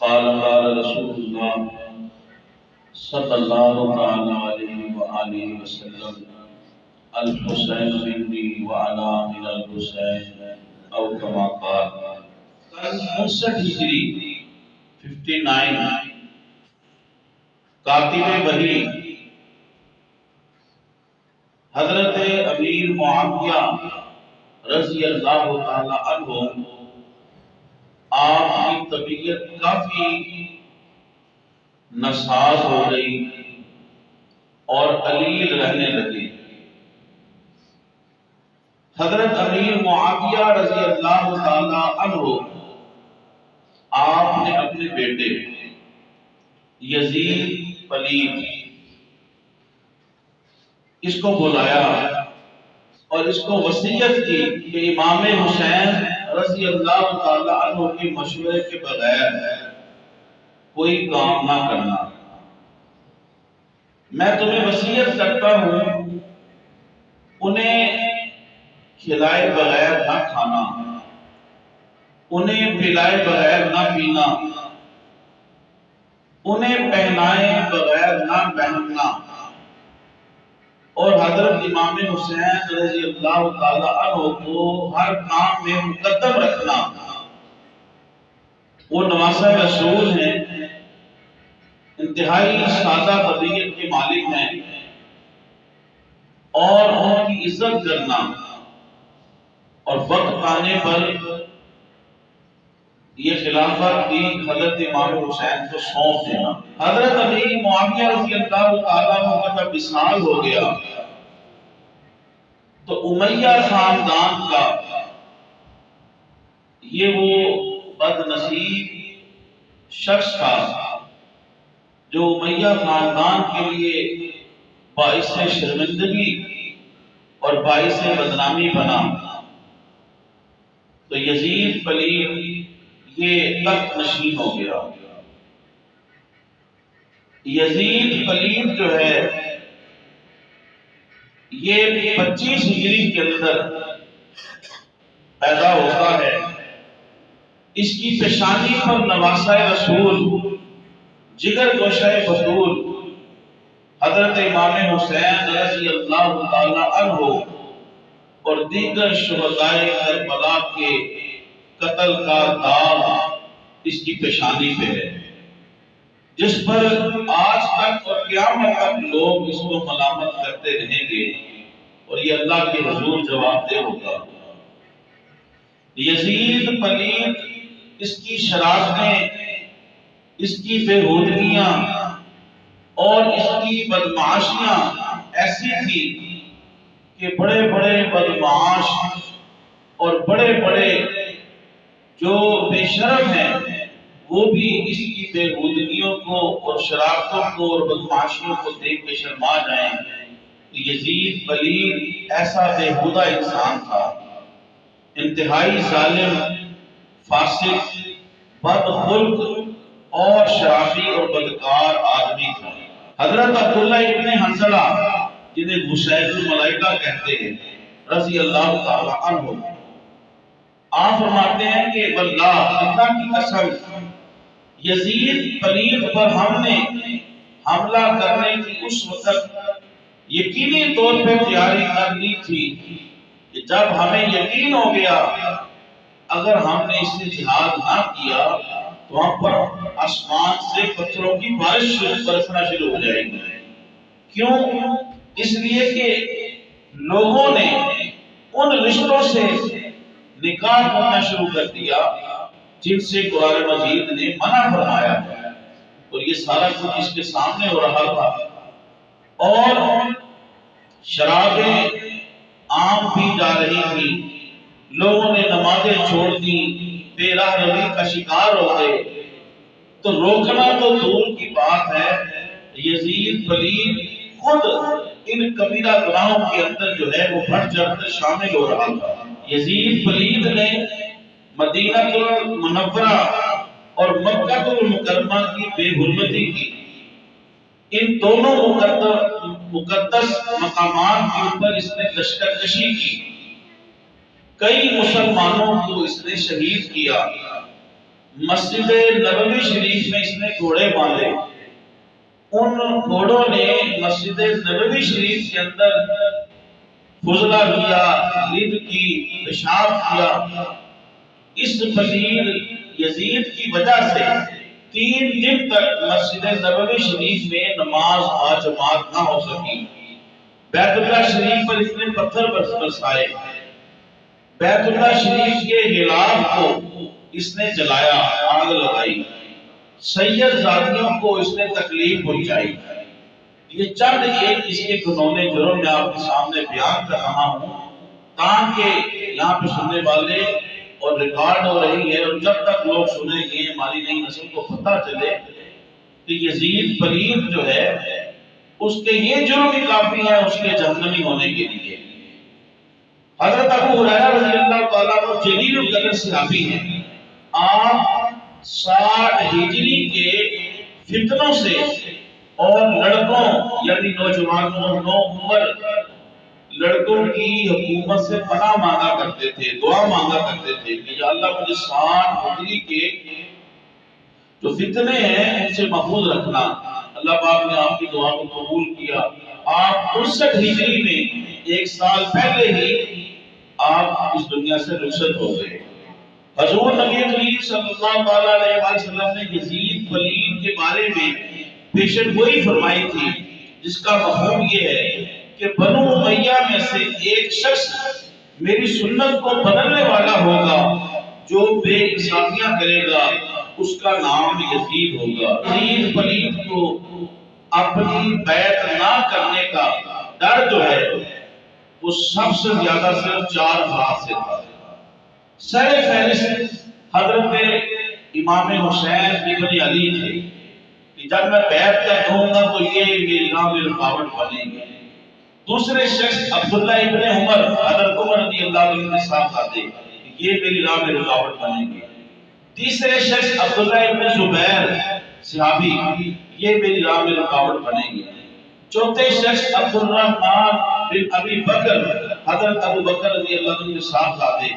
قال رسول اللہ صلی اللہ علیہ وآلہ وسلم الحسین منی وعلا من الحسین او کما قال. 59 ہجری 59 کاتب وحی حضرت امیر معاویہ رضی اللہ تعالی عنہ، آپ کی طبیعت کافی ناساز ہو گئی اور علیل رہنے لگے. حضرت امیر معاویہ رضی اللہ تعالی عنہ آپ نے اپنے بیٹے یزید پلید اس کو بلایا اور اس کو وصیت کی کہ امام حسین رضی اللہ تعالی عنہ کے مشورے کے بغیر کوئی کام نہ کرنا. میں تمہیں وصیت کرتا ہوں انہیں کھلائے بغیر نہ کھانا، انہیں پلائے بغیر نہ پینا، انہیں پہنائے بغیر نہ پہننا، اور حضرت امام حسین رضی اللہ تعالی عنہ کو ہر کام میں مقدم رکھنا. وہ نواسہ رسول ہیں، انتہائی سادہ طبیعت کے مالک ہیں، اور ان کی عزت کرنا اور وقت آنے پر یہ خلافت بھی حضرت امام حسین کو سونپ دینا. حضرت امیر معاویہ رضی اللہ تعالیٰ عنہ کا جب وصال ہو گیا تو امیہ خاندان کا یہ وہ بد نصیب شخص تھا جو امیہ خاندان کے لیے باعث شرمندگی اور باعث بدنامی بنا. تو یزید پلید یہ تخت نشین ہو گیا. یزید پلید جو ہے یہ 25 ہجری کے اندر پیدا ہوتا ہے. اس کی پیشانی پر نواسہ رسول جگر گوشہ بطول حضرت امام حسین رضی اللہ تعالی عنہ اور دیگر شہداء کربلا کے قتل کا داغ اس کی پیشانی پہ ہے، جس پر آج تک اور قیامت تک لوگ اس کو ملامت کرتے رہیں گے اور یہ اللہ کے حضور جواب دہ ہوگا. یزید پلید اس کی شرارتیں، اس کی بےہودگیاں اور اس کی بدمعاشیاں ایسی تھی کہ بڑے بڑے بدمعاش اور بڑے بڑے جو بے شرم ہیں وہ بھی اس کی بےہودگیوں کو اور شرارتوں کو اور بدمعاشیوں کو دیکھ کے شرما جائیں. یزید پلید ایسا بےہودہ انسان تھا، انتہائی ظالم، فاسق، بدخلق اور شرافی اور بدکار آدمی تھا. حضرت عبداللہ ابن حنظلہ جنہیں بشیر الملائکہ کہتے ہیں رضی اللہ تعالی عنہ، آپ فرماتے ہیں کہ واللہ، اللہ کی قسم، یزید پلید پر ہم نے حملہ کرنے کی اس وقت یقینی طور پہ تیاری کر لی تھی کہ جب ہمیں یقین ہو گیا اگر ہم نے اس سے جہاد نہ کیا تو ہم پر آسمان سے پتھروں کی بارش برسنا شروع ہو جائے گی. کیوں؟ اس لیے کہ لوگوں نے ان رشتوں سے نکاح کرنا شروع کر دیا جن سے قرآن مجید نے منع فرمایا، اور یہ سارا کچھ اس کے سامنے ہو رہا تھا. اور شرابیں عام پی جا رہی تھی، لوگوں نے نمازیں چھوڑ دی، بے راہ روی کا شکار ہو گئے. تو روکنا تو دور کی بات ہے، یزید پلید خود ان کبیرہ گناہوں کے اندر جو ہے وہ بڑھ چڑھ کر شامل ہو رہا تھا. یزید پلید نے مدینہ المنورہ اور مکہ المکرمہ کی بے حرمتی کی. ان دونوں مقدس مقامات کے اوپر اس نے لشکر کشی کی، کئی مسلمانوں کو اس نے شہید کیا. مسجد نبوی شریف میں اس نے گھوڑے باندھے، ان گھوڑوں نے مسجد نبوی شریف کے اندر فضلہ کیا، رد کی، پیشاب کیا۔ اس پلید یزید کی وجہ سے 3 دن تک مسجد نبوی شریف میں نماز باجماعت نہ ہو سکی۔ بیت اللہ شریف پر اس نے پتھر برسائے، بیت اللہ شریف کے غلاف کو اس نے جلایا، آگ لگائی، سید زادیوں کو اس نے تکلیف پہنچائی۔ یہ چند ایک اس کے گنونے جرم میں آپ کے سامنے بیان کر رہا ہوں تاکہ یہاں پہ سننے والے اور ریکارڈ ہو رہی ہے، اور جب تک لوگ سنیں گے ہماری نئی نسل کو پتہ چلے کہ یزید پلید جو ہے اس کے یہ جرم ہی کافی ہے اس کے جہنمی ہونے کے لیے۔ حضرت ابو ہریرہ رضی اللہ تعالیٰ عنہ جلیل القدر صحابی ہیں، آپ 60 ہجری کے فتنوں سے اور لڑکوں یعنی نوجوانوں، نو عمر لڑکوں کی حکومت سے پناہ مانگا کرتے تھے، دعا مانگا کرتے تھے کہ یا اللہ مجھے 60 ہجری کے جو فتنے ہیں ان سے محفوظ رکھنا۔ اللہ پاک نے آپ کی دعا کو قبول کیا۔ آپ 59 ہجری میں 1 سال پہلے ہی آپ اس دنیا سے رخصت ہو گئے۔ حضور نبی کریم صلی اللہ علیہ وسلم نے یزید پلید کے بارے میں پیشن گوئی فرمائی تھی، جس کا مفہوم یہ ہے کہ بنو امیہ میں سے ایک شخص میری سنت کو بدلنے والا ہوگا، جو بے انصافیاں کرے گا اس کا نام یزید ہوگا۔ یزید پلید کو اپنی بیعت نہ کرنے کا ڈر جو ہے وہ سب سے زیادہ صرف 4 افراد سے تھا۔ سر فہرست حضرت امام حسین ابن علی تھے کہ جب میں بیعت کر دوں گا تو یہ میری راہ میں رکاوٹ بنیں گے۔ دوسرے شخص عبداللہ ابن عمر، حضرت عمر رضی اللہ عنہ کے ساتھ آتے کہ یہ میری راہ میں رکاوٹ بنیں گے۔ تیسرے شخص عبداللہ ابن زبیر صحابی، یہ میری راہ میں رکاوٹ بنیں گے۔ چوتھے شخص عبد الرحمن بن ابی بکر، حضرت ابو بکر رضی اللہ عنہ کے ساتھ آتے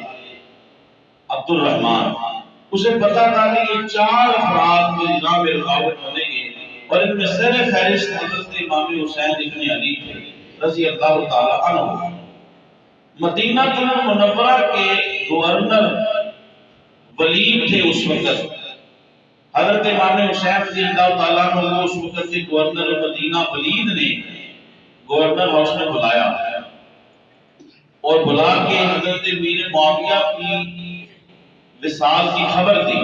عبد الرحمن، اسے پتا تھا کہ یہ 4 افراد میری راہ میں رکاوٹ بنیں گے، اور ان میں سر فہرست حضرت امام حسین ابن علی تھے رضی اللہ تعالی عنہ۔ مدینہ المنورہ کے گورنر ولید تھے اس وقت، حضرت امام حسین رضی اللہ تعالیٰ عنہ کو اس وقت کے گورنر مدینہ ولید نے گورنر ہاؤس میں بلایا اور بلا کے حضرت میر معاویہ کی وصال کی خبر دی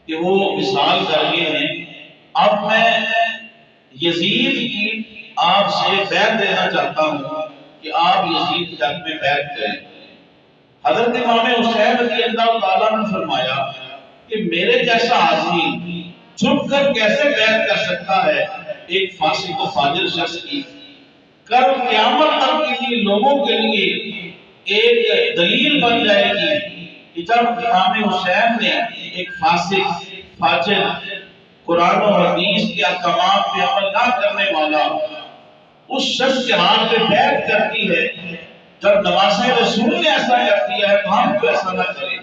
کہ وہ وصال کر گئے ہیں۔ اب میں یزید کی آپ سے بیعت دینا چاہتا ہوں کہ آپ یزید کے حق میں بیعت کریں۔ حضرت امام حسین رضی اللہ تعالیٰ نے فرمایا کہ میرے جیسا آدمی چھپ کر کیسے بیعت کر سکتا ہے ایک فاسق و فاجر شخص کی؟ کل قیامت تک کے لیے لوگوں کے لیے ایک دلیل بن جائے گی کہ جب امام حسین نے ایک فاسق فاجر قرآن و حدیث کے احکامات پہ عمل نہ کرنے والا اس شخص کے ہاتھ پہ بیعت کرتی ہے، جب نواسۂ رسول نے ایسا کیا ہے تو ہم کو ایسا نہ کریں۔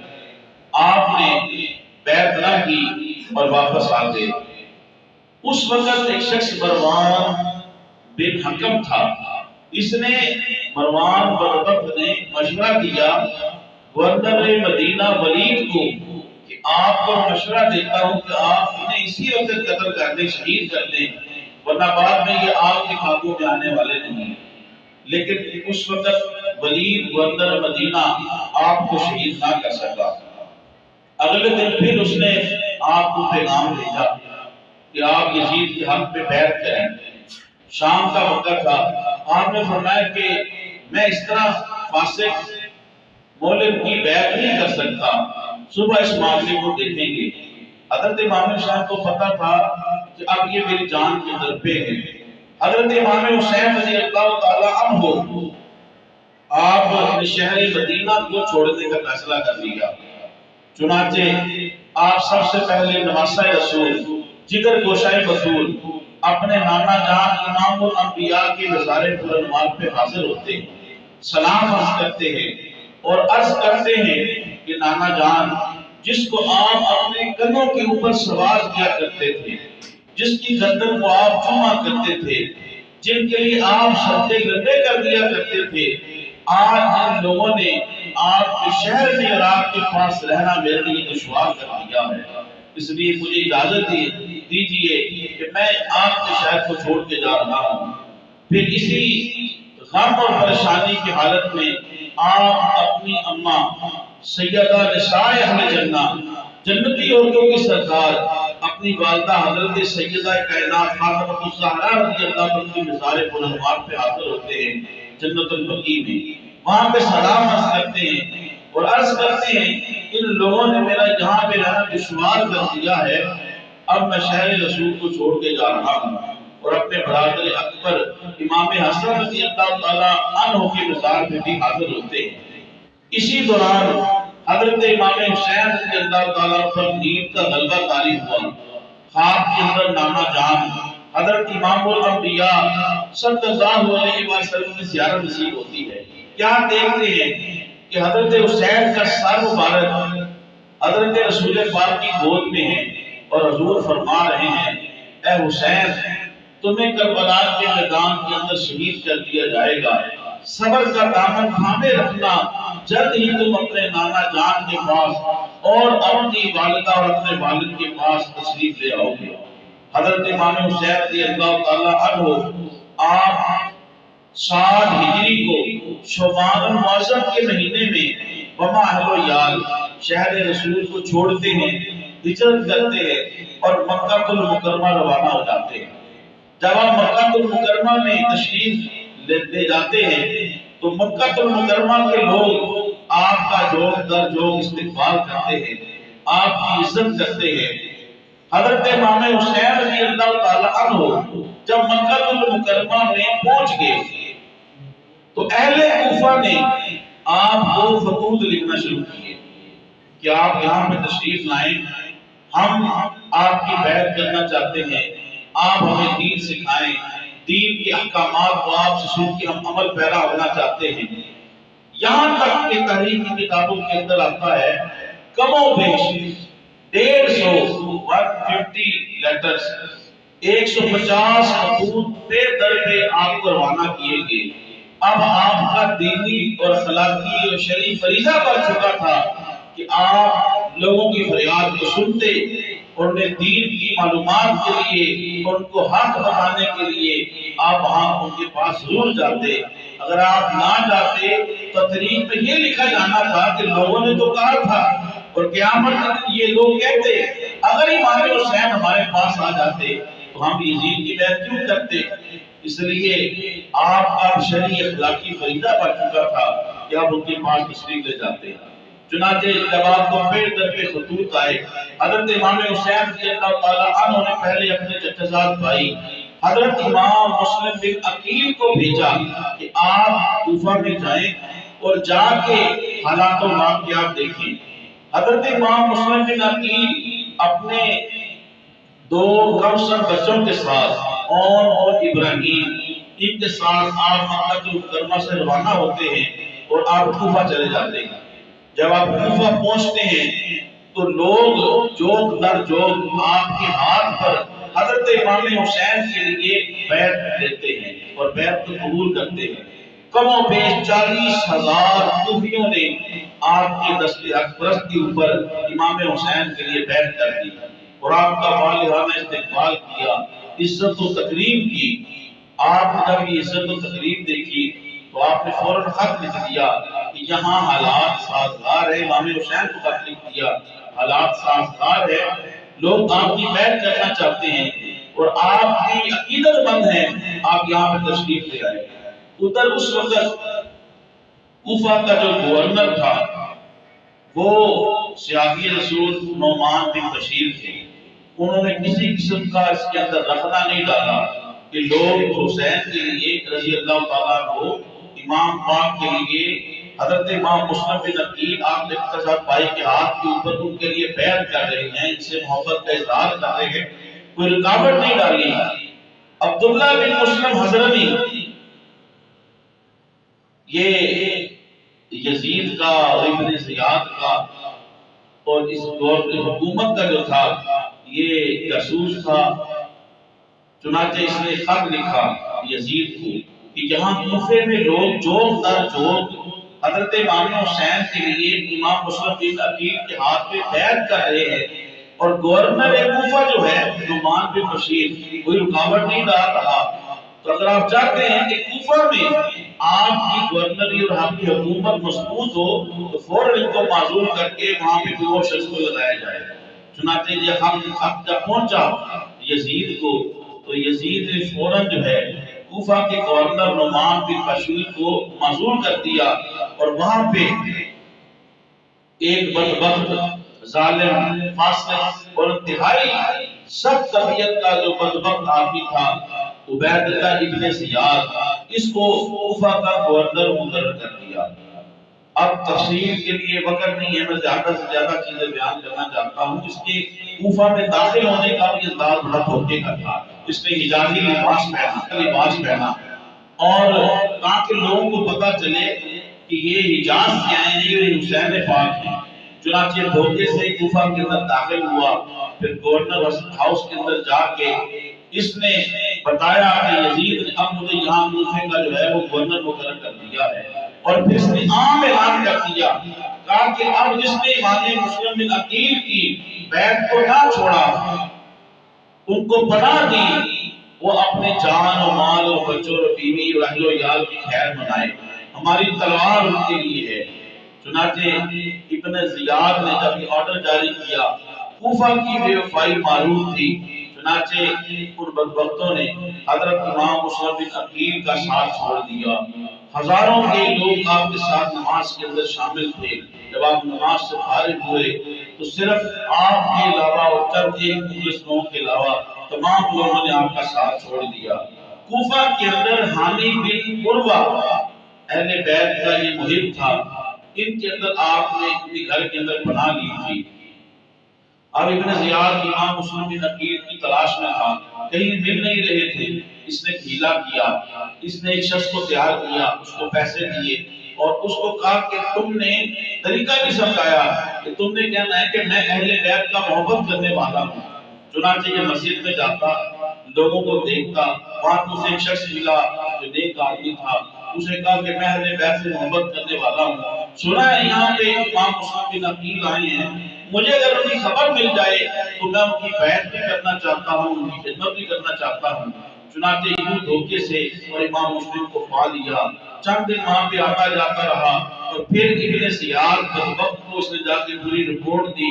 آپ نے بیعت نہ کی اور واپس آ گئے۔ اس وقت ایک شخص مروان بن حکم تھا، اس نے مروان بن حکم نے مشورہ دیا گورنر مدینہ ولید کو کہ آپ کو مشورہ دیتا ہوں کہ آپ انہیں اسی وقت قتل کر دیں، شہید کر دیں، ورنہ بعد میں یہ آپ کے قابو میں آنے والے نہیں۔ لیکن اس وقت ولید گورنر مدینہ آپ کو شہید نہ کر سکا۔ اگلے دن پھر اس نے آپ کو پیغام بھیجا کہ آپ یزید کے حق پہ بیعت کریں۔ شام کا وقت تھا، آپ نے فرمایا کہ میں اس طرح فاسق مولد کی بیعت نہیں کر سکتا، صبح اس معاملے کو دیکھیں گے۔ حضرت امام حسین کو پتا تھا کہ اب یہ میری جان کے ضربے ہیں۔ حضرت امام حسین رضی اللہ تعالی عنہ آپ نے شہر مدینہ کو چھوڑنے کا فیصلہ کر لیا۔ چنانچہ آپ سب سے پہلے نواسۂ رسول جگر گوشۂ بطول اپنے نانا جان امام الانبیاء کے مزار پرانوار پہ حاضر ہوتے ہیں، سلام عرض کرتے ہیں اور عرض کرتے ہیں کہ نانا جان جس کو آپ اپنے کنوں کے اوپر سوار کیا کرتے تھے، جس کی گردن کو آپ چوما کرتے تھے، جن کے لیے آپ سجدے گردے کر دیا کرتے تھے، آج جن لوگوں نے آپ کے شہر میں اور آپ کے پاس رہنا میرے لیے دشوار کر دیا ہے، اس لیے مجھے اجازت دیجیے کہ میں آپ کے شہر کو چھوڑ کے جا رہا ہوں۔ پھر اسی غم اور پریشانی کی حالت میں آپ اپنی اماں سیدہ نساء اہل جنہ، جنتی عورتوں کی سردار، اپنی والدہ حضرت سیدہ کائنات فاطمہ الزہرا رضی اللہ عنہا کی مزار پرانوار پہ حاضر ہوتے ہیں جنت البقیع میں، وہاں پہ سلام عرض کرتے ہیں اور عرض کرتے ہیں ان لوگوں نے میرا یہاں پہ رہنا دشوار کر دیا ہے، اب میں شہر رسول کو چھوڑ کے جا رہا ہوں، اور اپنے برادر اکبر امام حسن رضی اللہ تعالیٰ عنہ کے مزار پہ بھی حاضر ہوتے ہیں۔ اسی دوران حضرت امام حسین رضی اللہ تعالیٰ پر نیند کا غلبہ طاری ہوا، خواب کے اندر نانا جان حضرت امام الانبیاء صلی اللہ علیہ وسلم کی زیارت نصیب ہوتی ہے۔ کیا دیکھتے ہیں کہ حضرت حسین کا سر مبارک حضرت رسول پاک کی گود میں ہے، اور حضور فرما رہے ہیں اے حسین تمہیں کربلا کے میدان کے اندر شہید کر دیا جائے گا، صبر کا دامن تھامے رکھنا، جلد ہی تم اپنے نانا جان کے پاس اور اپنی والدہ اور اپنے والد کے پاس تشریف لے آؤ گے۔ حضرت امام حسین رضی اللہ تعالیٰ عنہ آپ 60 ہجری کو شعبان المعظم کے مہینے میں وما اہل و یال شہر رسول کو چھوڑتے ہیں، ہجرت کرتے ہیں اور مکہ المکرمہ روانہ ہو جاتے ہیں۔ جب آپ مکہ المکرمہ میں تشریف لے جاتے ہیں تو مکہ المکرمہ کے لوگ آپ کا جوگ در جوگ استقبال کرتے ہیں، آپ کی عزت کرتے ہیں۔ حضرت امام حسین رضی اللہ تعالیٰ عنہ جب مکہ المکرمہ میں پہنچ گئے تو اہل کوفہ نے آپ کو خطوط لکھنا شروع کیے کہ آپ یہاں پہ تشریف لائیں، ہم آپ کی بیعت کرنا چاہتے ہیں، آپ ہمیں دین سکھائیں، دین کے احکامات کو آپ سے سن کے ہم عمل پیرا ہونا چاہتے ہیں۔ یہاں تک کہ تاریخی کتابوں کے اندر آتا ہے کم و بیش 150 لیٹرز 150 خطوط پہ در پہ آپ کو روانہ کیے گئے۔ اب آپ کا دینی اور اخلاقی اور شرعی فریضہ بن چکا تھا کہ آپ لوگوں کی فریاد کو سنتے، انہیں دین کی معلومات کے لیے، ان کو حق بتانے کے لیے آپ وہاں ان کے پاس ضرور جاتے۔ اگر آپ نہ جاتے تو تاریخ میں یہ لکھا جانا تھا کہ لوگوں نے تو کہا تھا، اور قیامت تک یہ لوگ کہتے اگر امام حسین ہمارے پاس آ جاتے تو ہم یزید کی بیعت کیوں کرتے۔ اس لیے آپ کا شرعی اخلاقی فریضہ بن چکا تھا کہ آپ ان کے پاس تشریف لے جاتے۔ چنانچہ جب آپ کو پیر در پہ خطوط آئے، حضرت امام حسین رضی اللہ تعالیٰ عنہ نے پہلے اپنے چچا زاد بھائی حضرت امام مسلم بن عقیل کو بھیجا کہ آپ کوفہ میں جائیں اور جا کے حالات و واقعات دیکھیں۔ حضرت امام مسلم بن عقیل اپنے 2 کمسن بچوں کے ساتھ اور ابراہیم ان کے ساتھ آپ مکہ المکرمہ سے روانہ ہوتے ہیں اور آپ کوفہ چلے جاتے ہیں۔ جب آپ کوفہ پہنچتے ہیں تو لوگ جوگ در جوگ آپ کے ہاتھ پر حضرت امام حسین کے لیے بیعت دیتے ہیں اور بیعت کو قبول کرتے ہیں۔ کم و بیش 40,000 کوفیوں نے آپ کے دست حق پرست کے اوپر امام حسین کے لیے بیعت کر دی اور آپ کا والہانہ استقبال کیا، عزت و تکریم کی۔ آپ نے جب یہ عزت و تکریم دیکھی تو آپ نے فوراً خط لکھ دیا کہ یہاں حالات سازگار ہے، امام حسین کو خط لکھ دیا حالات سازگار ہے، لوگ آپ کی بیعت کرنا چاہتے ہیں اور آپ کی عقیدت مند ہیں، آپ یہاں پہ تشریف لے آئے۔ ادھر اس وقت کوفہ کا جو گورنر تھا وہ صحابی رسول نعمان بن بشیر تھے، انہوں نے کسی قسم کا اس کے اندر رخنہ نہیں ڈالا کہ لوگ حسین کے لیے رضی اللہ تعالیٰ عنہ امام پاک کے لیے حضرت امام مسلم بن عقیل آپ کے ساتھ بھائی کے ہاتھ کے اوپر ان کے لیے بیعت کر رہے ہیں، ان سے محبت کا اظہار کر رہے ہیں، کوئی رکاوٹ نہیں ڈالی۔ عبداللہ بن مسلم حضرمی یہ یزید کا اور ابن زیاد کا اور اس حکومت کا جو تھا یہ جاسوس تھا۔ چنانچہ اس نے خط لکھا یزید کو کہ جہاں کوفے میں لوگ جوگ در جوگ حضرت امام حسین کے لیے امام مسلم بن عقیل کے ہاتھ میں بیعت کر رہے ہیں، اور گورنر کوفہ جو ہے نعمان بن بشیر کوئی رکاوٹ نہیں ڈال رہا، تو اگر آپ چاہتے ہیں کہ کوفہ میں آپ کی گورنری اور آپ کی حکومت مضبوط ہو تو فوراً ان کو معزول کر کے وہاں پہ کوئی اور شخص کو لگایا جائے۔ چنانچہ یہ خط جب پہنچا یزید کو تو یزید نے فوراً جو ہے کوفہ کے گورنر نعمان بن بشیر کو معزول کر دیا، اور وہاں پہ ایک بدبخت ظالم فاسق اور انتہائی سخت طبیعت کا جو بدبخت آدمی تھا عبید اللہ ابن زیاد، اس کو کوفہ کا گورنر مقرر کر دیا۔ اب تفصیل کے لیے وقت نہیں ہے، میں زیادہ سے زیادہ چیزیں بیان کرنا چاہتا ہوں۔ اس کے کوفہ میں داخل ہونے کا بھی انداز بڑا دھوکے کا تھا۔ اس نے حجازی لباس پہنا اور تاکہ لوگوں کو پتا چلے کہ یہ حجاز سے آئے ہیں، یہ حسین پاک ہیں۔ چنانچہ دھوکے سے کوفہ کے اندر داخل ہوا، پھر گورنر ہاؤس کے اندر جا کے اس نے بتایا کہ یزید نے اب مجھے یہاں کوفے کا جو ہے وہ گورنر مقرر کر دیا ہے، اور پھر اس نے عام اعلان کر دیا کہا کہ اب جس نے امام مسلم بن عقیل کی بیعت کو نہ چھوڑا، ان کو پناہ دی، وہ اپنے جان و مال اور بچوں اور بیوی اور اہل و عیال کی خیر منائے، ہماری تلوار ان کے لیے ہے۔ چنانچہ ابن زیاد نے جب یہ آرڈر جاری کیا، کوفہ کی بے وفائی معروف تھی، چنانچہ ان بدبختوں نے حضرت امام مسلم بن عقیل کا ساتھ چھوڑ دیا۔ ہزاروں کے لوگ آپ کے ساتھ نماز کے اندر شامل تھے۔ جب آپ نماز سے فارغ ہوئے تو صرف آپ کے علاوہ اور چند ایک مخلص لوگوں کے علاوہ تمام لوگوں نے آپ کا ساتھ چھوڑ دیا۔ کوفہ کے اندر حانی بن عروہ اہل بیت کا یہ محب تھا، ان کے اندر آپ نے اپنے گھر کے اندر پناہ لی تھی۔ اب ابن زیاد امام مسلم بن عقیل کی تلاش میں تھا، کہیں مل نہیں رہے تھے۔ اس نے ہیلا کیا، اس نے ایک شخص کو تیار کیا، اس کو پیسے دیے اور اس کو کہا کہ تم نے طریقہ بھی سمجھایا کہ تم نے کہنا ہے کہ میں اہل بیت کا محبت کرنے والا ہوں۔ چنانچہ یہ مسجد میں جاتا، لوگوں کو دیکھتا، وہاں اسے ایک شخص ملا جو نیک آدمی تھا، اسے کہا کہ میں اہل بیت سے محبت کرنے والا ہوں، سنا ہے یہاں پہ امام مسلم بن عقیل آئے ہیں، مجھے اگر ان کی خبر مل جائے تو میں ان کی بیعت بھی کرنا چاہتا ہوں، ان کی خدمت بھی کرنا چاہتا ہوں۔ چنانچہ یوں دھوکے سے اور امام مسلم کو پا لیا، چند دن وہاں پہ آتا جاتا رہا، اور پھر ابن زیاد بدبخت کو اس نے جا کے پوری رپورٹ دی۔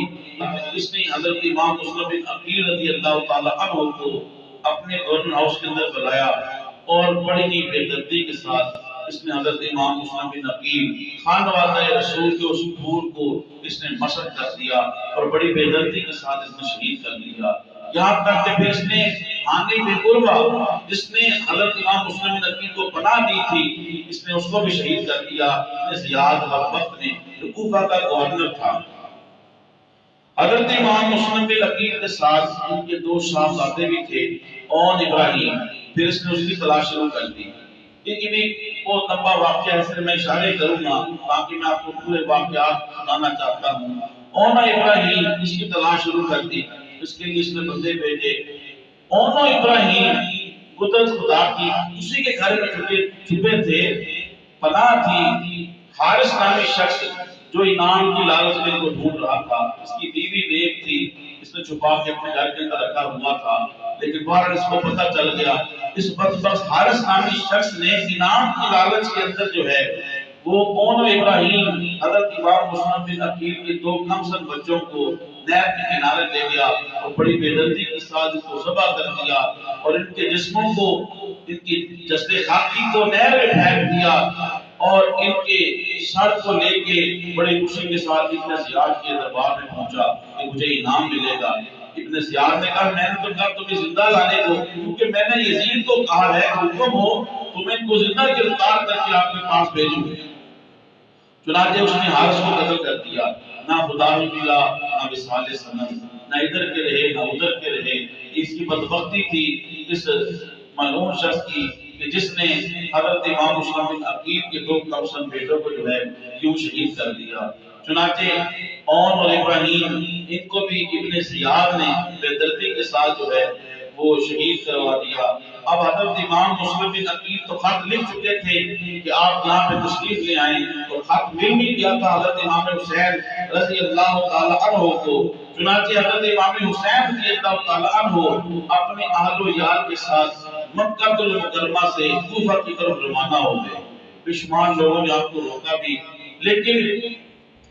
اس نے حضرت امام مسلم بن عقیل رضی اللہ تعالی عنہ کو اپنے گورنر ہاؤس کے اندر بلایا، اور بڑی ہی بے دردی کے ساتھ اس نے حضرت امام مسلم بن عقیل خانوادہ رسول کے اس پھول کو اس نے مسح کر دیا، اور بڑی بے دردی کے ساتھ اس نے شہید کر دیا۔ یہاں تک کہ پھر اس نے حانی بن عروہ جس نے حضرت امام مسلم بن عقیل کو پناہ دی تھی، اس نے اس کو بھی شہید کر دیا۔ ابن زیاد بدبخت نے جو کوفہ کا گورنر تھا، حضرت امام مسلم بن عقیل کے ساتھ ان کے دو صاحبزادے بھی تھے، اون ابراہیم، پھر اس نے اس کی تلاش شروع کر دی۔ یہ بھی بہت لمبا واقعہ ہے، صرف میں اشارے کروں گا تاکہ میں آپ کو پورے واقعات سنانا چاہتا ہوں۔ اون ابراہیم اس کی تلاش شروع کر دی، اس کے لیے اس نے بندے بھیجے۔ اون ابراہیم قدرت خدا کی اسی کے گھر میں چھپے تھے، پناہ تھی۔ حارث نامی شخص جو انعام کی لالچ میں کو ڈھونڈ رہا تھا، اس کی بیوی نیک تھی، اس نے چھپا کے اپنے گھر کے اندر رکھا ہوا تھا، لیکن بہرحال اس کو پتہ چل گیا۔ اس بدبخت حارث نامی شخص نے انعام کی لالچ کے اندر جو ہے وہ اون ابراہیم حضرت امام مسلم بن عقیل کے دو کمسن بچوں کو نہر کے کنارے لے گیا اور بڑی بے دردی کے ساتھ ان کو ذبح کر دیا، اور ان کے جسموں کو، ان کی جسد خاکی کو نہر میں پھینک دیا، اور ان کے سر کو لے کے بڑی خوشی کے ساتھ ابن زیاد کے دربار میں پہنچا کہ مجھے انعام ملے گا۔ ابن زیاد نے کہا میں نے تو کہا تمہیں زندہ لانے کو، کیونکہ میں نے یزید کو کہا ہے حکم ہو تو میں ان کو زندہ گرفتار کر کے آپ کے پاس بھیجوں۔ چنانچہ اس نے حارث کو قتل کر دیا، نہ خدا ہی ملا نہ وصال صنم، نہ ادھر کے رہے نہ ادھر کے رہے۔ اس کی بدبختی تھی اس ملعون شخص کی کہ جس نے حضرت امام مسلم بن عقیل کے دو کمسن بیٹوں کو جو ہے یوں شہید کر دیا۔ چنانچہ اون اور ابراہیم، ان کو بھی ابن زیاد نے بے دردی کے ساتھ جو ہے وہ شہید کروا دیا۔ اب حضرت امام مسلم بن عقیل تو خط لکھ چکے تھے کہ آپ یہاں پہ تشریف لے آئیں، اور خط مل بھی گیا تھا حضرت امام حسین رضی اللہ تعالی عنہ کو۔ چنانچہ حضرت امام حسین رضی اللہ تعالی عنہ اپنے اہل و عیال کے ساتھ مکہ المکرمہ سے کوفہ کی طرف روانہ ہو گئے۔ بے شمار لوگوں نے آپ کو روکا بھی، لیکن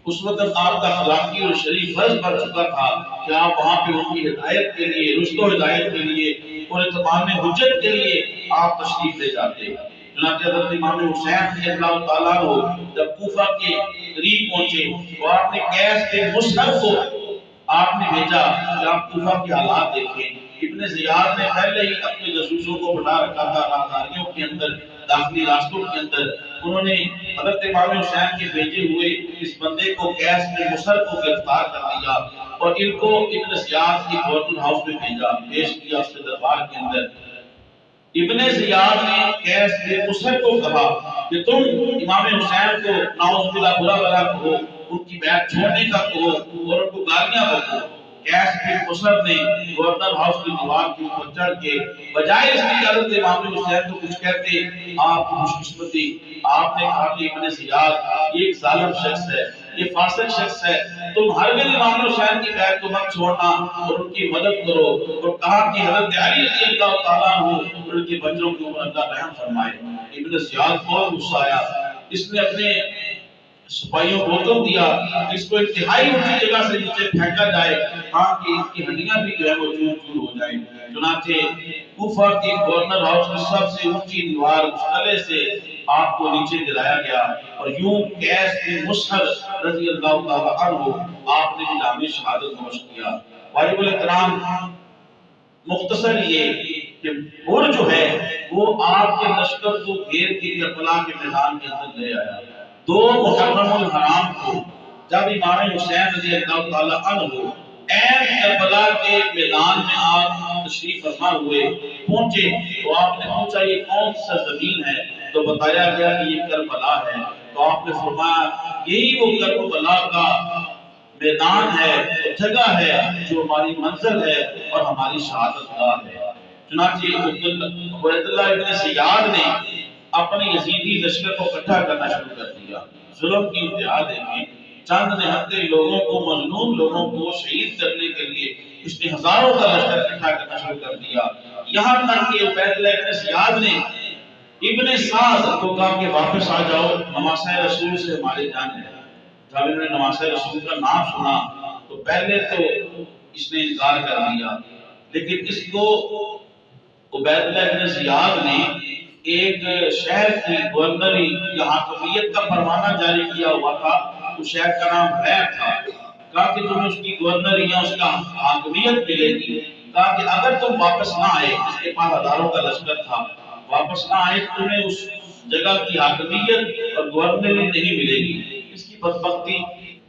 اس وقت آپ کا اخلاقی اور شریف فرض بن چکا تھا کہ آپ وہاں پہ ان کی ہدایت کے لیے، رشد و ہدایت کے لیے اور اتمام حجت کے لیے آپ تشریف لے جاتے۔ چنانچہ حضرت امام حسین رضی اللہ تعالیٰ عنہ جب کوفہ کے قریب پہنچے تو آپ نے قیس کے مصحف کو آپ نے بھیجا کہ آپ کوفہ کے حالات دیکھیں۔ ابن زیاد نے پہلے ہی اپنے جاسوسوں کو بٹھا رکھا تھا راہداریوں کے اندر، داخلی راستوں کے اندر۔ انہوں نے حضرت امام حسین کے بھیجے ہوئے اس بندے کو قیس کے مصحف کو گرفتار کر لیا اور ان کو ابن زیاد کی گورنر ہاؤس میں بھیجا، پیش کیا اس کے دربار کے اندر۔ ابن زیاد نے قیس کے مصحف کو کہا کہ تم امام حسین کو نعوذ باللہ برا بھلا کہو، ان کی بیعت چھوڑنے کا کہو اور ان کو گالیاں بکو۔ قیس کے مصحف نے گورنر ہاؤس کی دیوار کے اوپر چڑھ کے بجائے اس کی حضرت امام حسین کو کچھ کہتے، آپ کی خوش قسمتی، آپ نے کہا کہ ابن زیاد یہ ایک ظالم شخص ہے، یہ فاسق شخص ہے، تم ہرگز امام حسین کی بیعت کو مت چھوڑنا اور ان کی مدد کرو۔ اور کہا کہ حضرت علی رضی اللہ تعالیٰ عنہ ان کے بچوں کے اوپر اللہ رحم فرمائے۔ ابن زیاد کو غصہ آیا، اس نے اپنے سپاہیوں کو حکم دیا کہ اس کو انتہائی اونچی جگہ سے نیچے پھینکا جائے تاکہ اس کی ہڈیاں بھی جو ہے وہ چور چور ہو جائیں۔ چنانچہ کوفہ کی گورنر ہاؤس کی سب سے اونچی دیوار اس قلعے سے آپ کو نیچے گرایا گیا اور یوں قیس بن مصعب رضی اللہ تعالی عنہ آپ نے جام شہادت نوش کیا۔ واجب الاحترام مختصر یہ کہ اور جو ہے وہ آپ کے لشکر کو گھیر کے کربلا کے میدان کے اندر لے آیا۔ 2 محرم الحرام کو جب امام حسین رضی اللہ تعالی عنہ عین کربلا کے میدان میں آپ تشریف فرما ہوئے پہنچے تو آپ نے پوچھا یہ کون سا زمین ہے؟ تو بتایا گیا کہ یہ کربلا ہے۔ تو آپ نے فرمایا یہی وہ کربلا کا میدان ہے، جگہ ہے جو ہماری منزل ہے اور ہماری شہادت گاہ ہے۔ چنانچہ عبیداللہ ابن زیاد نے اپنے یزیدی لشکر کو اکٹھا کرنا شروع کر دیا۔ ظلم کی انتہا دیکھیں، چند نہتے لوگوں کو، مظلوم لوگوں کو شہید کرنے کے لیے اس نے ہزاروں کا لشکر اکٹھا کرنا شروع کر دیا۔ یہاں تک کہ عبیداللہ ابن زیاد نے ابن سعد کو کہا کہ واپس آ جاؤ، نواسہ رسول سے ہماری جان ہے۔ جب انہوں نے نواسہ رسول کا نام سنا تو پہلے تو اس نے انکار کر دیا، لیکن اس کو عبیداللہ ابن زیاد نے ایک شہر کی گورنری یا حاکمیت کا فرمانہ جاری کیا ہوا تھا، اس شہر کا نام ریع تھا۔ کہا کہ تمہیں اس کی گورنری یا اس کا حاکمیت ملے گی، کہا کہ اگر تم واپس نہ آئے، اس کے پاس ہزاروں کا لشکر تھا، واپس نہ آئے تمہیں اس جگہ کی حاکمیت اور گورنری نہیں ملے گی۔ اس کی بدبختی،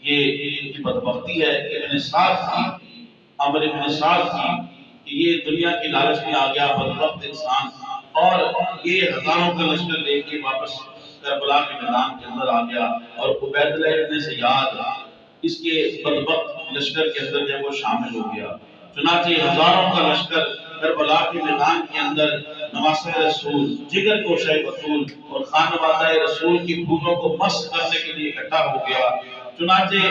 یہ بدبختی ہے کہ ابن سعد کی، عمر ابن سعد کی، کہ یہ دنیا کی لالچ میں آ گیا بدبخت انسان، اور یہ ہزاروں کا لشکر لے کے واپس کربلا کے میدان کے اندر آ گیا اور عبیداللہ ابن زیاد اس کے بدبخت لشکر کے اندر جب وہ شامل ہو گیا۔ چنانچہ ہزاروں کا لشکر کربلا کے میدان کے اندر نواسہ رسول، جگر گوشہ بطول اور خانوادہ رسول کی پھولوں کو مست کرنے کے لیے اکٹھا ہو گیا۔ چنانچہ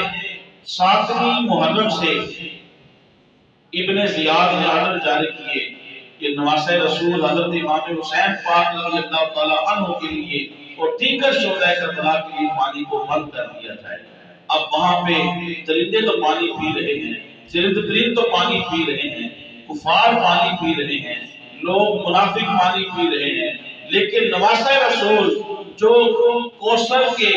7ویں محرم سے ابن زیاد نے آرڈر جاری کیے کہ نواسہ رسول حضرت امام حسین پاک رضی اللہ تعالی عنہ کے لیے اور دیگر شہداء کربلا کے لیے پانی کو بند کر دیا جائے۔ اب وہاں پہ درندے تو پانی پی رہے ہیں، چرند پرند تو پانی پی رہے ہیں، کفار پانی پی رہے ہیں، لوگ منافق پانی پی رہے ہیں، لیکن نواسہ رسول جو کوثر کے،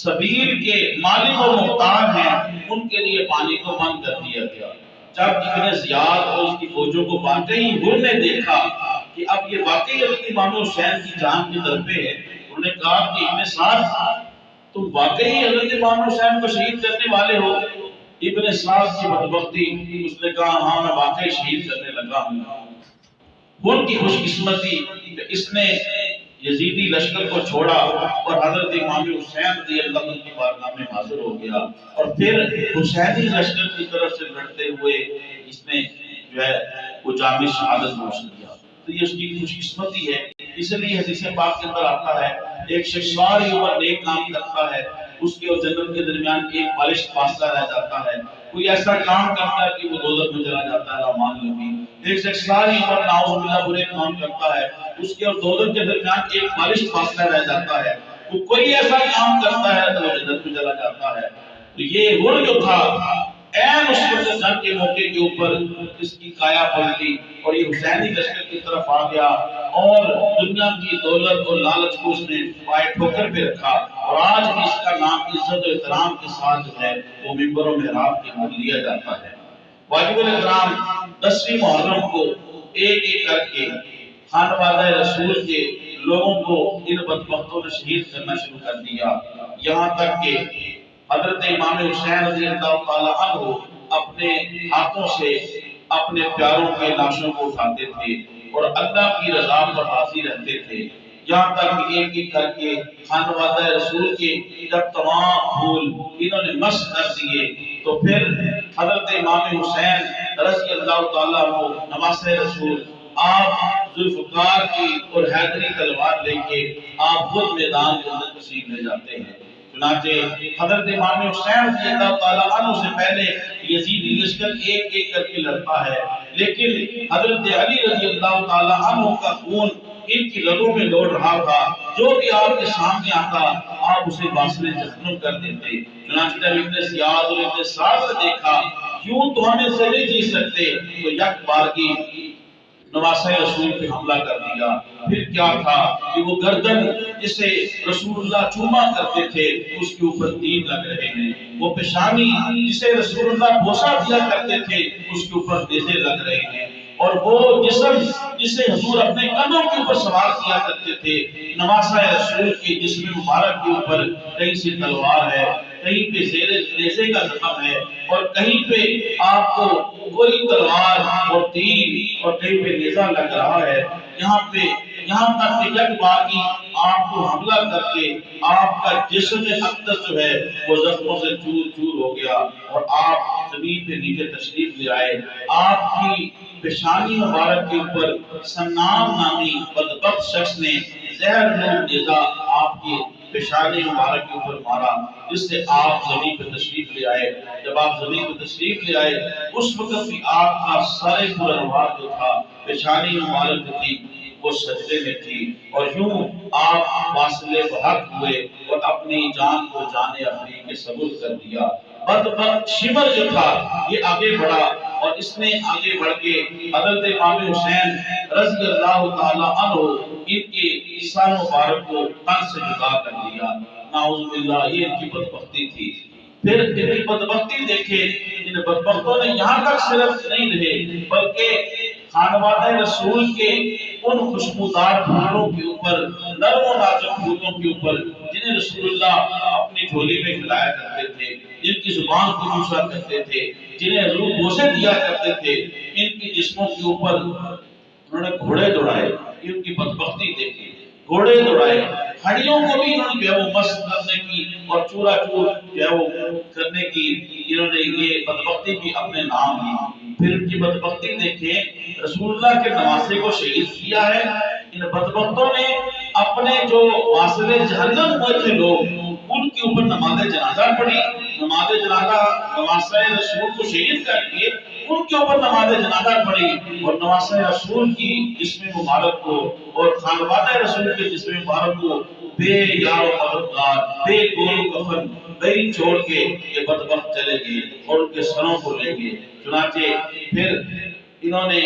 سبیل کے مالک و مختار ہیں، ان کے لیے پانی کو بند کر دیا گیا۔ جب ابن زیاد اور اس کی فوجوں کو واقعی انہوں نے دیکھا کہ اب یہ واقعی حضرت امام حسین کی جان کی طرف ہے، انہوں نے کہا کہ ابن سعد تم واقعی حضرت امام حسین کو شہید کرنے والے ہو؟ ابن سعد کی بدبختی، اس نے کہا ہاں میں واقعی شہید کرنے لگا ہوں۔ وہ ان کی خوش قسمتی کہ اس نے یزیدی لشکر کو چھوڑا اور حضرت امام حسین رضی اللہ عنہ کی بارگاہ میں حاضر ہو گیا، اور پھر حسینی لشکر کی طرف سے لڑتے ہوئے اس نے جو ہے وہ جامع شہادت نوش کیا۔ تو یہ اس کی خوش قسمتی ہے۔ اس لیے حدیث پاک کے اندر آتا ہے ایک شخص ساری عمر نیک کام کرتا ہے، اس کے اور جنت کے درمیان ایک بالشت فاصلہ رہ جاتا ہے۔ کوئی ایسا کام کرتا ہے کہ وہ دوزخ میں چلا جاتا ہے، رحمان نبی۔ ایک شخص ساری عمر نعوذ باللہ برے کام کرتا ہے، اس کے اور دوزخ کے درمیان ایک بالشت فاصلہ رہ جاتا ہے۔ وہ کوئی ایسا کام کرتا ہے تو وہ جنت میں چلا جاتا ہے۔ تو یہ وہ جو تھا این اس وقت جنگ کے موقع کے اوپر اس کی کایا پلٹی اور یہ حسینی لشکر کی طرف آ گیا، اور دنیا کی دولت اور لالچ کو اس نے پائے ٹھوکر پہ رکھا، اور آج بھی اس کا نام عزت و احترام کے ساتھ جو ہے وہ منبر و محراب کے اندر لیا جاتا ہے۔ واجب الاحترام 10ویں محرم کو ایک ایک کر کے خانوادہ رسول کے لوگوں کو ان بدبختوں نے شہید کرنا شروع کر دیا، یہاں تک کہ حضرت امام حسین رضی اللہ تعالیٰ عنہ اپنے ہاتھوں سے اپنے پیاروں کے لاشوں کو اٹھاتے تھے اور اللہ کی رضا پر راضی رہتے تھے، یہاں تک کہ ایک ایک کر کے خانوادہ رسول کے جب تمام پھول انہوں نے مس کر دیے تو پھر حضرت امام حسین رضی اللہ تعالیٰ عنہ نواسہ رسول آپ ذوالفقار کی اور حیدری تلوار لے کے آپ خود میدان کے اندر تشریف لے جاتے ہیں۔ چنانچہ حضرت امام حسین رضی اللہ تعالیٰ عنہ سے پہلے یزیدی لشکر ایک ایک کر کے لڑتا ہے، لیکن حضرت علی رضی اللہ تعالیٰ عنہ کا خون ان کی رگوں میں دوڑ رہا تھا، جو بھی آپ کے سامنے آتا آپ اسے واصل جہنم کر دیتے۔ چنانچہ جب ابن زیاد اور ابن سعد نے دیکھا یوں تو ہمیں سے نہیں جی سکتے، تو یک بارگی نواسہ رسول پہ حملہ کر دیا۔ پھر کیا تھا کہ وہ گردن جسے رسول اللہ چوما کرتے تھے اس کے اوپر تیر لگ رہے ہیں، وہ پیشانی جسے رسول اللہ بوسہ دیا کرتے تھے اس کے اوپر نیزے لگ رہے ہیں، اور وہ جسم جسے حضور اپنے کندھوں کے اوپر سوار کیا کرتے تھے، نواسہ رسول کے جسم مبارک کے اوپر کہیں سے تلوار ہے، کہیں پہ زیر نیزے کا زخم ہے، اور کہیں پہ آپ کو کوئی تلوار اور تیر اور کہیں پہ نیزہ لگ رہا ہے، یہاں تک کہ یک بارگی آپ کو حملہ کر کے آپ کا جسم اقدس جو ہے وہ زخموں سے چور چور ہو گیا، اور آپ زمین پہ نیچے تشریف لے آئے۔ آپ کی پیشانی مبارک کے اوپر سنام نامی بدبخت شخص نے زہر نوک نیزہ آپ کی پیشانی مبارک کے اوپر مارا، جس سے آپ زمین پہ تشریف لے آئے۔ جب آپ زمین پہ تشریف لے آئے اس وقت بھی آپ کا سارے پرانوار جو تھا پیشانی مبارک تھی وہ سجدے میں تھی، اور یوں آپ واصل بحق ہوئے اور اپنی جان کو جان افری کے سبوت کر دیا۔ بدبخت شمر جو تھا یہ آگے بڑھا، اور اس نے آگے بڑھ کے حضرت امام حسین رضی اللہ تعالیٰ عنہ ان کے سر مبارک کو تن سے جدا کر دیا۔ نعوذ باللہ، یہ ان کی بدبختی تھی۔ پھر ان کی بدبختی دیکھے، ان بدبختوں نے یہاں تک صرف نہیں رہے بلکہ خانوادہ رسول کے ان خوشبودار پھولوں کے اوپر، نرم و نازک پھولوں کے اوپر جنہیں رسول اللہ اپنی جھولی میں کھلایا کرتے تھے، جن کی زبان کو چوسا کرتے تھے، جنہیں حضور بوسے دیا کرتے تھے، ان کی جسموں کے اوپر انہوں نے گھوڑے دوڑائے۔ ان کی بدبختی دیکھی، گھوڑے دوڑائے، ہڈیوں کو بھی انہوں نے جو ہے وہ مست کرنے کی اور چورا چور جو ہے وہ کرنے کی انہوں نے یہ بدبختی بھی اپنے نام لی۔ پھر ان کی بدبختی دیکھیں، رسول اللہ کے نواسے کو شہید کیا ہے۔ ان بدبختوں نے اپنے جو واصل جہنم ہوئے تھے لوگ ان کے اوپر نماز جنازہ پڑھی، نماز جنازہ نواسہ رسول کو شہید کر کے ان کے اوپر نماز جنازہ پڑھی، اور نواسہ رسول کی جسم مبارک کو اور خانوادہ رسول کے جسم مبارک کو بے یار و مددگار، بے گول و کفن بری چھوڑ کے یہ بدبخت چلے گئے اور ان کے سروں کو لے گئے۔ چنانچہ پھر انہوں نے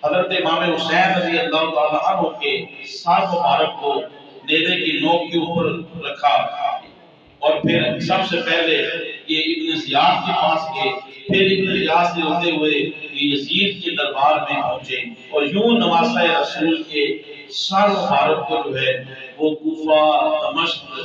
حضرت امام حسین رضی اللہ تعالیٰ عنہ کے سر مبارک کو نیزے کی نوک کے اوپر رکھا، اور پھر سب سے پہلے یہ ابن زیاد کے پاس گئے، پھر ابن زیاد سے ہوتے ہوئے یزید کے دربار میں پہنچے، اور یوں نواسہ رسول کے سر مبارک کو جو ہے وہ کوفہ، دمشق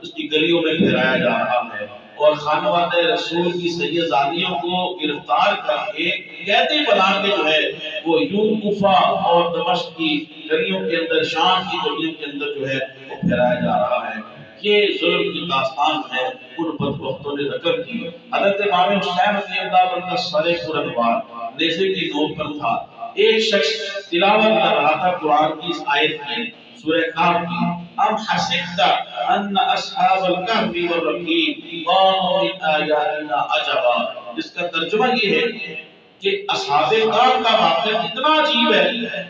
اس کی گلیوں میں پھیرایا جا رہا ہے، اور خانوادہ رسول کی سیدزادیوں کو گرفتار کر کے قیدی بنا کے جو ہے وہ یوں کوفہ اور دمشق کی گلیوں کے اندر، شام کی گلیوں کے اندر جو ہے وہ پھیلایا جا رہا ہے۔ یہ ظلم کی داستان ہے ان بدبختوں نے ذکر کی۔ حضرت امام حسین رضی اللہ عنہ کا سر پرانوار نیزے کی نوک پر تھا۔ ایک شخص تلاوت کر رہا تھا قرآن کی اس آیت کی، سورہ کہف کی، ام حسبت ان اصحاب الکہف والرقیم قاموا من آیاتنا عجبا، جس کا ترجمہ یہ ہے کہ اصحاب کہف کا واقعہ کتنا عجیب ہے،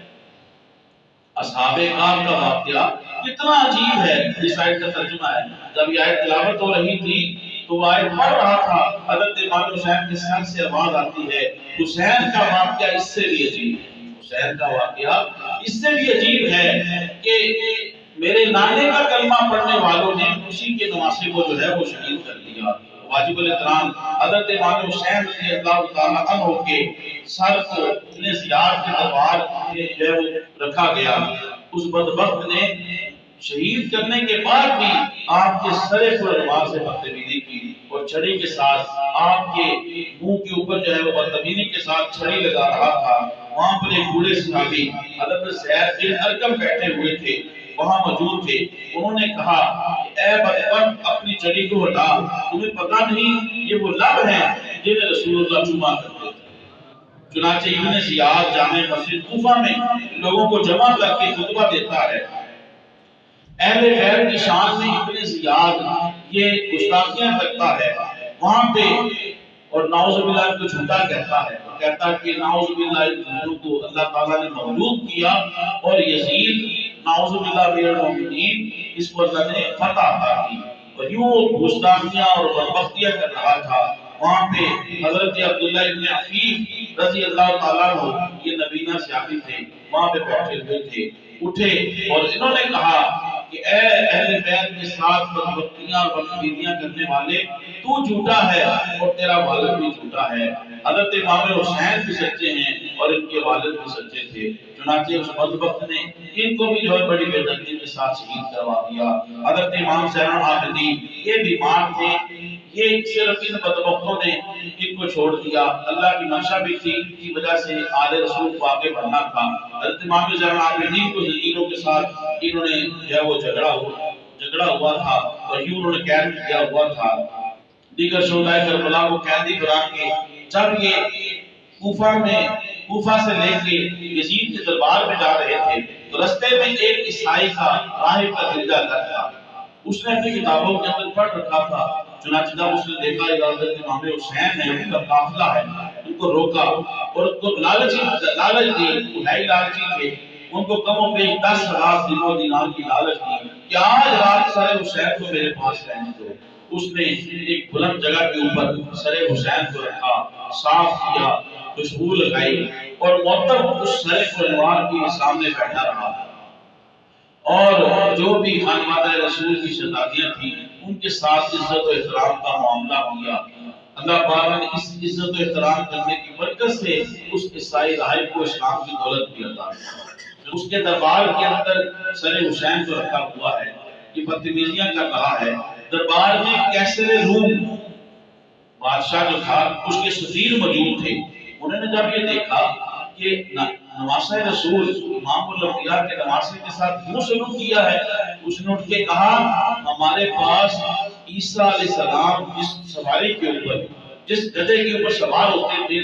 اصحاب کہف کا واقعہ کتنا عجیب ہے۔ اس آیت کا ترجمہ ہے، جب یہ آیت تلاوت ہو رہی تھی تو وہ آیت پڑھ رہا تھا، حضرت امام حسین کے سر سے آواز آتی ہے، حسین کا واقعہ اس سے بھی عجیب ہے، حسین کا واقعہ اس سے بھی عجیب ہے کہ میرے نانے کا کلمہ پڑھنے والوں نے اسی کے نواسے کو جو ہے وہ شہید کر دیا۔ واجب الاحترام حضرت امام حسین رضی اللہ تعالیٰ عنہ کے سر کو اتنے زیاد کے دربار میں جو ہے وہ رکھا گیا۔ اس بدبخت نے شہید کرنے کے بعد بھی آپ کے سر پرانوار سے بدتمیزی کی اور چھڑی کے ساتھ آپ کے منہ کے اوپر جو ہے وہ بدتمیزی کے ساتھ چھڑی لگا رہا تھا۔ وہاں پر ایک بوڑھے صحابی حضرت زید بن ارقم بیٹھے ہوئے تھے، وہاں موجود تھے۔ انہوں نے کہا کہ اے بدبخت اپنی چھڑی کو ہٹا، تمہیں پتہ نہیں یہ وہ لب ہیں جنہیں رسول اللہ چوما کرتے تھے۔ چنانچہ ابن زیاد جامع مسجد کوفہ میں لوگوں کو جمع کر کے خطبہ دیتا ہے۔ اہل بیت کی شان میں ابن زیاد یہ گستاخیاں کرتا ہے وہاں پہ، اور نعوذ باللہ کو جھوٹا کہتا ہے، کہتا ہے کہ نعوذ باللہ جھوٹوں کو اللہ تعالیٰ نے مغلوب کیا اور یزید نعوذ باللہ من المؤمنین اس کو اللہ نے فتح عطا کی، اور یوں گستاخیاں اور بدبختیاں کر رہا تھا۔ وہاں پہ حضرت عبداللہ ابن عفیف رضی اللہ تعالیٰ عنہ، یہ نبینا صحابی تھے، وہاں پہ بیٹھے ہوئے تھے، اٹھے اور انہوں نے کہا کہ اے اہل بیت کے ساتھ بدبختیاں اور بدبختیاں کرنے والے، تو جھوٹا ہے اور تیرا والد بھی جھوٹا ہے۔ حضرت امام حسین بھی سچے ہیں اور ان کے والد بھی سچے تھے۔ چنانچہ اس بدبخت نے ان کو بھی جو ہے بڑی بے دردی کے ساتھ شہید کروا دیا۔ حضرت امام زین العابدین یہ بیمار تھے، یہ صرف ان بدبختوں نے ان کو چھوڑ دیا۔ اللہ کی منشا بھی تھی، ان کی وجہ سے آل رسول کو آگے بڑھنا تھا۔ حضرت امام زین العابدین کو زنجیروں کے ساتھ انہوں نے جو ہے وہ جھگڑا ہوا تھا اور یوں انہوں نے قید کیا ہوا تھا۔ دیگر شہدائے کربلا کو قیدی بنا کے جب یہ کوفہ سے لے کے یزید کے دربار میں جا رہے تھے تو رستے میں ایک عیسائی کا راہب کا دلجا گھر تھا، اس نے اپنی کتابوں کے اندر پڑھ رکھا تھا۔ چنانچہ جب اس نے دیکھا یہ حضرت امام حسین ہے، ان کا قافلہ ہے، ان کو روکا اور ان کو لالچ دی، بھائی لالچی تھے، ان کو کم و بیش 10,000 دینار کی لالچ دی کہ آج رات سر حسین کو میرے پاس رہنے دو۔ اس نے ایک بلند جگہ کے اوپر سر حسین کو رکھا، صاف کیا، خوشبو لگائی اور معتب اس سر پرانوار کے سامنے بیٹھا رہا، اور جو بھی خانوادہ رسول کی شہزادیاں تھیں ان کے ساتھ عزت و احترام کا معاملہ کیا۔ اللہ پاک نے اس عزت و احترام کرنے کی برکت سے اس عیسائی راہب کو اسلام کی دولت بھی عطا کی۔ اس کے دربار کے اندر سر حسین کو رکھا ہوا ہے، یہ بدتمیزیاں کر رہا ہے۔ دربار میں کیسر روم بادشاہ جو تھا اس کے سفیر موجود تھے، انہوں نے جب یہ دیکھا کہ نواسہ رسول امام الانبیاء کے نواسے کے ساتھ کیوں سلوک کیا ہے، اس نے اٹھ کے کہا ہمارے پاس عیسیٰ علیہ السلام جس سواری کے اوپر، جس گدھے کے اوپر سوار ہوتے تھے،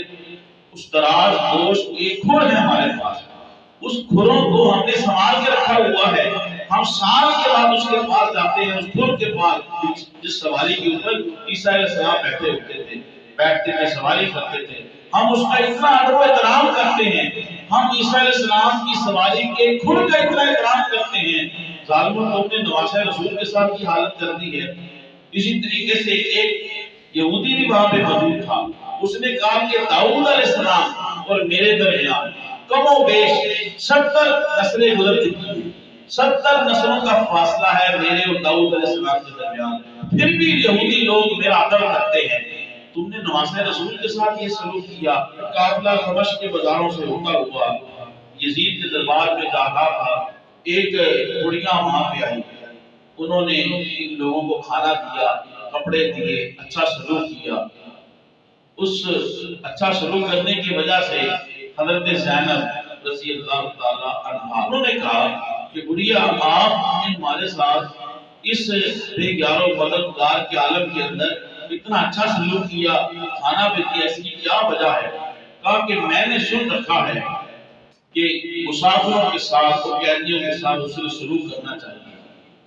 اس دراز گوشت ایک کھر ہے ہمارے پاس، اس کھروں کو ہم نے سنبھال کے رکھا ہوا ہے، ہم سال کے بعد اس کے پاس جاتے ہیں، اس کھر کے پاس جس سواری کے اوپر عیسیٰ علیہ السلام بیٹھے ہوتے تھے، بیٹھتے تھے، سواری کرتے تھے، ہم اس کا اتنا ادب و احترام کرتے ہیں، ہم عیسیٰ علیہ السلام کی سواری کے کھر کا اتنا احترام کرتے ہیں۔ ظالموں کو اپنے نواسہ رسول کے ساتھ یہ حالت کر دی ہے۔ اسی طریقے سے ایک یہودی بھی وہاں پہ موجود تھا، اس نے کہا کہ داؤد علیہ السلام اور میرے درمیان کم و بیش 70 نسلیں گزر چکی ہیں، 70 نسلوں کا فاصلہ ہے میرے اور داؤد علیہ السلام کے درمیان، پھر بھی یہودی لوگ میرا ادب کرتے ہیں۔ تم نے نواسہ رسول کے ساتھ یہ سلوک کیا۔ قافلہ دمشق کے بازاروں سے ہوتا ہوا یزید کے دربار میں جا رہا تھا، ایک بڑیاں وہاں پہ آئی، انہوں نے ان لوگوں کو کھانا دیا، کپڑے دیے، اچھا سلوک کیا۔ اس اچھا سلوک کرنے کی وجہ سے حضرت زینب رضی اللہ تعالی عنہا، انہوں نے کہا کہ بڑھیا آپ نے ہمارے ساتھ اس بے یار و مددگار کے عالم کے اندر اتنا اچھا سلوک کیا، کھانا بھی دیا، اس کی کیا وجہ ہے؟ کہا کہ میں نے سن رکھا ہے کہ مسافروں کے ساتھ اور قیدیوں کے ساتھ حسن سلوک کرنا چاہیے۔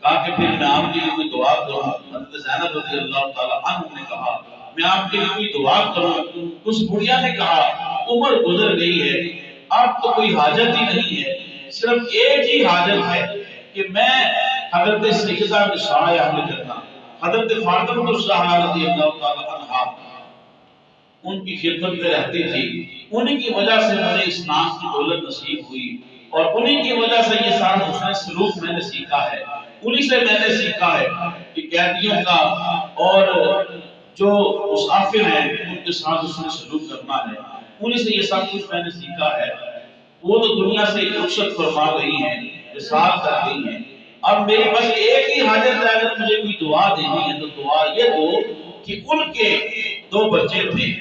کہا کہ پھر میں آپ کے لیے کوئی دعا کروں؟ حضرت زینب رضی اللہ تعالیٰ عنہ نے کہا میں آپ کے لیے کوئی دعا کروں؟ اس بڑھیا نے کہا عمر گزر گئی ہے، اب تو کوئی حاجت ہی نہیں ہے، صرف ایک ہی حاجت ہے کہ میں حضرت سیدہ نساء اہل جنہ حضرت فاطمہ الزہرا رضی اللہ تعالیٰ عنہا ان کی خدمت میں رہتی تھی، انہی کی وجہ سے مجھے اسلام کی دولت نصیب ہوئی، اور انہی کی وجہ سے یہ سارا حسن سلوک میں نے سیکھا ہے، انہی سے میں نے سیکھا ہے کہ قیدیوں کا اور جو مسافر ہیں ان کے ساتھ حسن سلوک کرنا ہے، انہی سے یہ سب کچھ میں نے سیکھا ہے۔ وہ تو دنیا سے رخصت فرما گئی ہیں، وصال کر گئی ہیں، اب میری بس ایک ہی حاجت ہے، اگر مجھے کوئی دعا دینی ہے تو دعا یہ دو کہ ان کے دو بچے تھے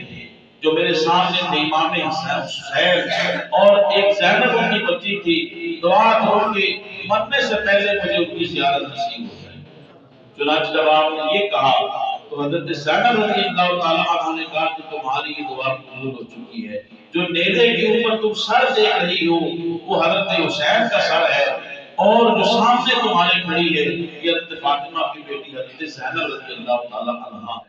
جو میرے سامنے تھے، امام حسین اور ایک زینب ان کی بچی تھی، دعا کرو کہ مرنے سے پہلے مجھے ان کی زیارت نصیب ہو جائے۔ چنانچہ جب آپ نے یہ کہا تو حضرت زینب رضی اللہ تعالیٰ عنہ نے کہا کہ تمہاری یہ دعا قبول ہو چکی ہے، جو نیزے کے اوپر تم سر دیکھ رہی ہو وہ حضرت حسین کا سر ہے، اور جو سامنے تمہارے کھڑی ہے یہ حضرت فاطمہ کی بیٹی حضرت زینب رضی اللہ تعالیٰ عنہ ہے۔